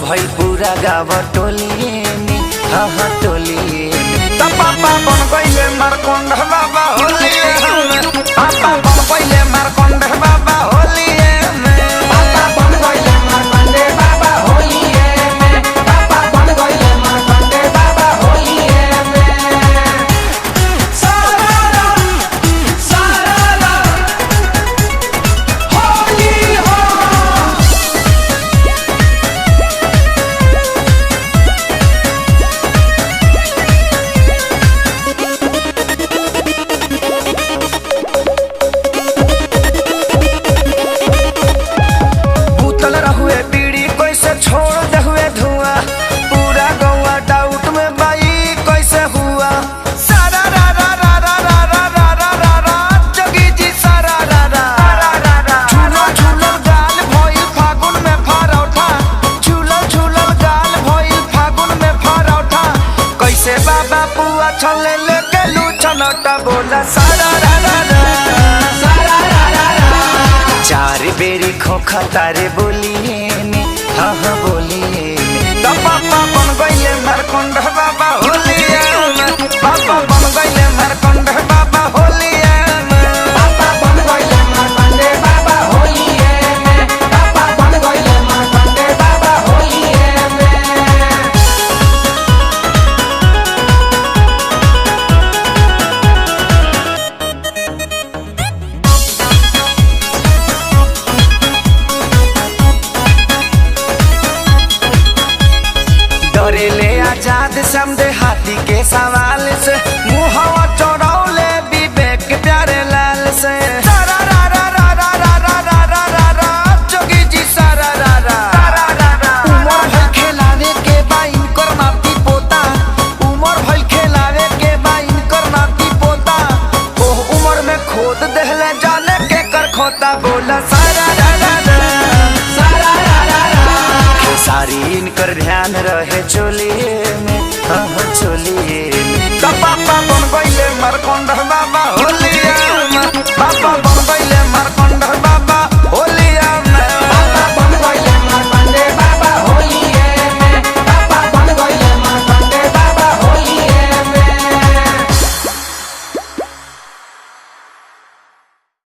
भई पूरा गाँव टोलिए में, हाँ हाँ टोलिए में। पापा बन गईले मारकंड बाबा होलिए में, पापा बन गईले मारकंड बाबा होलिए में, पापा बन गईले मारकंड बाबा होलिए में, पापा बन गईले मारकंड बाबा होलिए में। सारा सारा होली हो। छोड़ दे हुए धुआं पूरा गौवा डाउट में बाई कैसे हुआ। सारा रा रा रा रा रा रा रा रा रा रा जगी जी सारा रा रा रा रा झूला झूला गाल भइल फागुन में फरौठा, झूला झूला गाल भइल फागुन में फरौठा। कैसे बाबा पुआ छले लेके लूछनटा बोला सारा रा रा रा सारा रा रा रा। चार बेरी खोखा तारे बोलिए हाँ हाँ बोलिए पापा बन गईले मारकंड बाबा होलिए में, पापा बन गईले मारकंड बाबा होलिए में, पापा बन गईले मारकंड बाबा होलिए में, पापा बन गईले मारकंड बाबा होलिए में। डरेले आजाद समझे हाथी के सवाल से, मुहवा चौड़ौले विवेक प्यारे लाल से। सारा रा रा रा रा रा रा रा रा रा रा जोगी जी सारा रा रा रा रा। उमर भइल खेलावे के बा इनकर नाती पोता, उमर भइल खेलावे के बा इनकर नाती पोता। ओह उमर में खोद देहले जाने के कर खोता बोला